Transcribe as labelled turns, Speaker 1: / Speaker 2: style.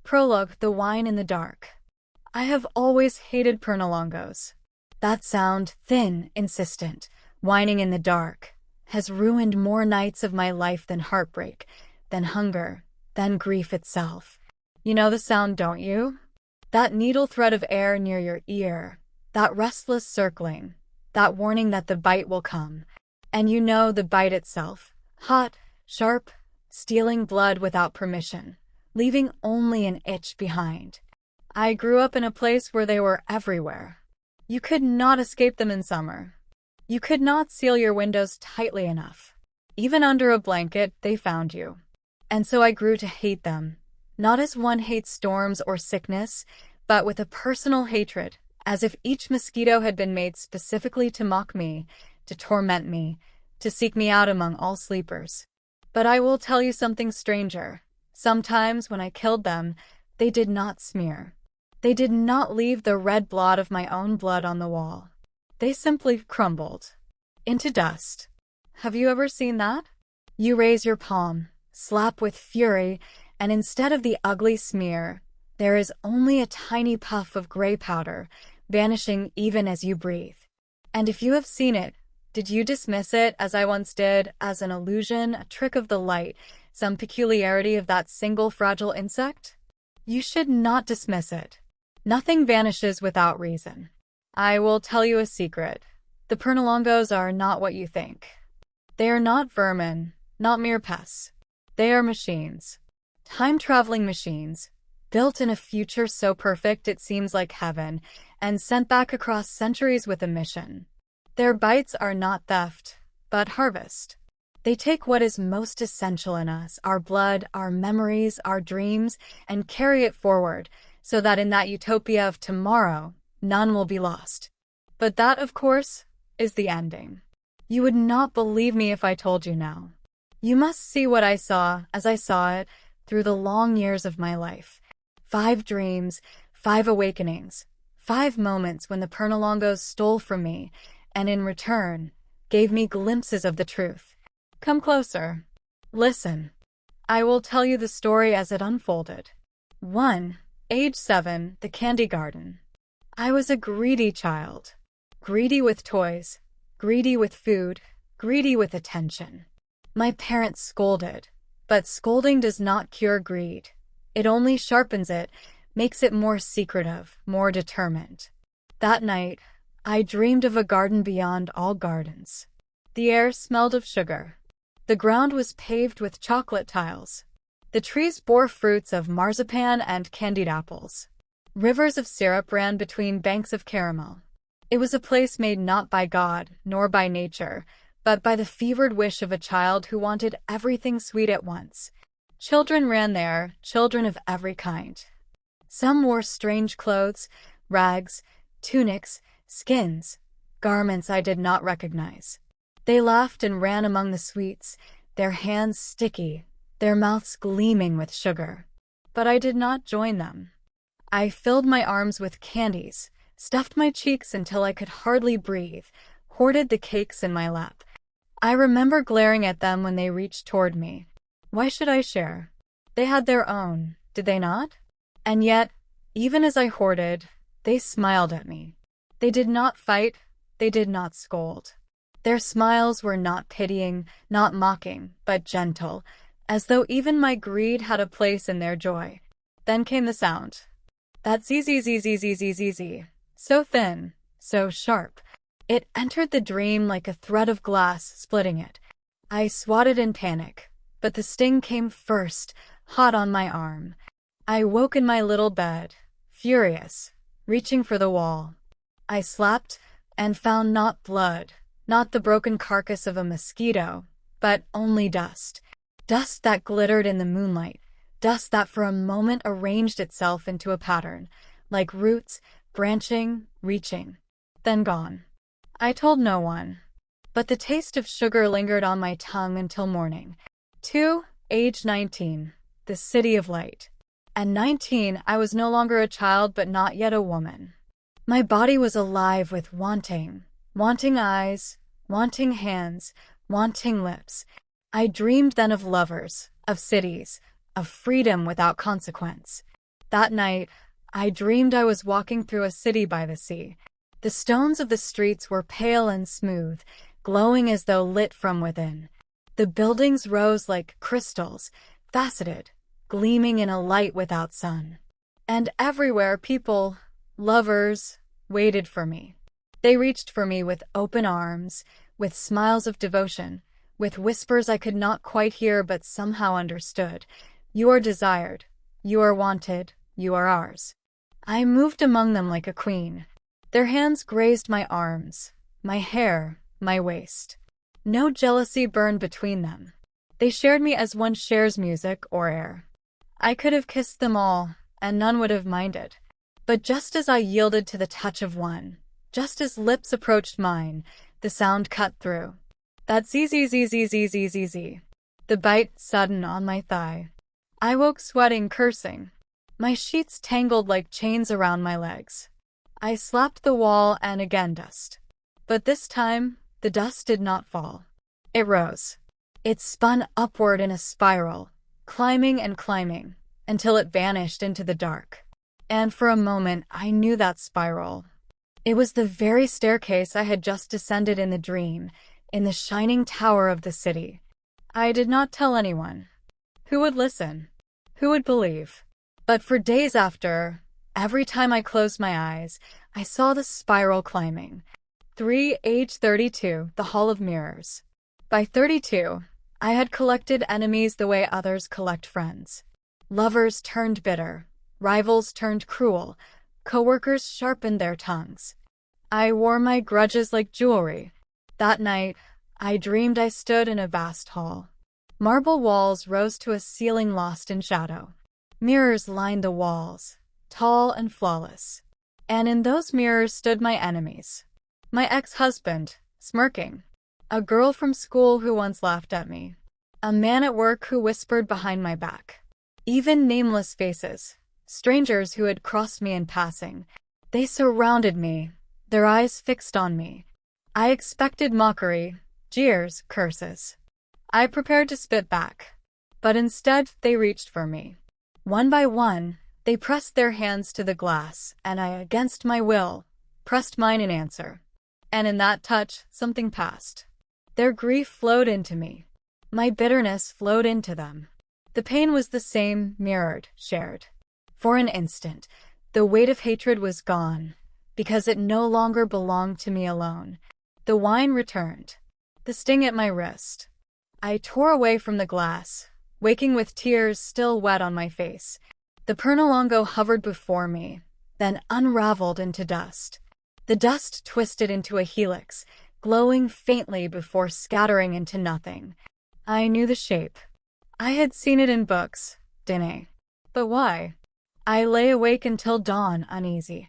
Speaker 1: Prologue: The Whine in the Dark. I have always hated pernilongos. That sound, thin, insistent, whining in the dark, has ruined more nights of my life than heartbreak, than hunger, than grief itself. You know the sound, don't you? That needle thread of air near your ear, that restless circling, that warning that the bite will come. And you know the bite itself, hot, sharp, stealing blood without permission, leaving only an itch behind. I grew up in a place where they were everywhere. You could not escape them in summer. You could not seal your windows tightly enough. Even under a blanket, they found you. And so I grew to hate them, not as one hates storms or sickness, but with a personal hatred, as if each mosquito had been made specifically to mock me, to torment me, to seek me out among all sleepers. But I will tell you something stranger. Sometimes when I killed them, they did not smear. They did not leave the red blot of my own blood on the wall. They simply crumbled into dust. Have you ever seen that? You raise your palm, slap with fury, and instead of the ugly smear, there is only a tiny puff of gray powder, vanishing even as you breathe. And if you have seen it, did you dismiss it, as I once did, as an illusion, a trick of the light, some peculiarity of that single fragile insect? You should not dismiss it. Nothing vanishes without reason. I will tell you a secret. The pernilongos are not what you think. They are not vermin, not mere pests. They are machines. Time-traveling machines, built in a future so perfect it seems like heaven, and sent back across centuries with a mission. Their bites are not theft, but harvest. They take what is most essential in us, our blood, our memories, our dreams, and carry it forward, so that in that utopia of tomorrow, none will be lost. But that, of course, is the ending. You would not believe me if I told you now. You must see what I saw, as I saw it, through the long years of my life. 5 dreams, 5 awakenings, 5 moments when the pernilongos stole from me, and in return, gave me glimpses of the truth. Come closer. Listen. I will tell you the story as it unfolded. 1. Age 7, the candy garden. I was a greedy child. Greedy with toys, greedy with food, greedy with attention. My parents scolded, but scolding does not cure greed. It only sharpens it, makes it more secretive, more determined. That night, I dreamed of a garden beyond all gardens. The air smelled of sugar. The ground was paved with chocolate tiles. The trees bore fruits of marzipan and candied apples. Rivers of syrup ran between banks of caramel. It was a place made not by God, nor by nature, but by the fevered wish of a child who wanted everything sweet at once. Children ran there, children of every kind. Some wore strange clothes, rags, tunics, skins, garments I did not recognize. They laughed and ran among the sweets, their hands sticky, their mouths gleaming with sugar. But I did not join them. I filled my arms with candies, stuffed my cheeks until I could hardly breathe, hoarded the cakes in my lap. I remember glaring at them when they reached toward me. Why should I share? They had their own, did they not? And yet, even as I hoarded, they smiled at me. They did not fight, they did not scold. Their smiles were not pitying, not mocking, but gentle, as though even my greed had a place in their joy. Then came the sound. That zzzzzzzzzz, so thin, so sharp. It entered the dream like a thread of glass, splitting it. I swatted in panic, but the sting came first, hot on my arm. I woke in my little bed, furious, reaching for the wall. I slapped, and found not blood, not the broken carcass of a mosquito, but only dust. Dust that glittered in the moonlight, dust that for a moment arranged itself into a pattern, like roots, branching, reaching, then gone. I told no one, but the taste of sugar lingered on my tongue until morning. 2. Age 19, the city of light. At 19, I was no longer a child but not yet a woman. My body was alive with wanting eyes, wanting hands, wanting lips. I dreamed then of lovers, of cities, of freedom without consequence. That night, I dreamed I was walking through a city by the sea. The stones of the streets were pale and smooth, glowing as though lit from within. The buildings rose like crystals, faceted, gleaming in a light without sun. And everywhere people, lovers, waited for me. They reached for me with open arms, with smiles of devotion, with whispers I could not quite hear but somehow understood. You are desired, you are wanted, you are ours. I moved among them like a queen. Their hands grazed my arms, my hair, my waist. No jealousy burned between them. They shared me as one shares music or air. I could have kissed them all, and none would have minded. But just as I yielded to the touch of one, just as lips approached mine, the sound cut through. That z-z-z-z-z-z-z-z. The bite sudden on my thigh. I woke sweating, cursing. My sheets tangled like chains around my legs. I slapped the wall and again dust. But this time, the dust did not fall. It rose. It spun upward in a spiral, climbing and climbing, until it vanished into the dark. And for a moment, I knew that spiral. It was the very staircase I had just descended in the dream, in the shining tower of the city. I did not tell anyone. Who would listen? Who would believe? But for days after, every time I closed my eyes, I saw the spiral climbing. Age 32, the Hall of Mirrors. By 32, I had collected enemies the way others collect friends. Lovers turned bitter, rivals turned cruel, coworkers sharpened their tongues. I wore my grudges like jewelry. That night, I dreamed I stood in a vast hall. Marble walls rose to a ceiling lost in shadow. Mirrors lined the walls, tall and flawless. And in those mirrors stood my enemies. My ex-husband, smirking. A girl from school who once laughed at me. A man at work who whispered behind my back. Even nameless faces, strangers who had crossed me in passing. They surrounded me, their eyes fixed on me. I expected mockery, jeers, curses. I prepared to spit back. But instead, they reached for me. One by one, they pressed their hands to the glass, and I, against my will, pressed mine in answer. And in that touch, something passed. Their grief flowed into me. My bitterness flowed into them. The pain was the same, mirrored, shared. For an instant, the weight of hatred was gone, because it no longer belonged to me alone. The whine returned. The sting at my wrist. I tore away from the glass, waking with tears still wet on my face. The Pernilongo hovered before me, then unraveled into dust. The dust twisted into a helix, glowing faintly before scattering into nothing. I knew the shape. I had seen it in books, didn't I? But why? I lay awake until dawn, uneasy.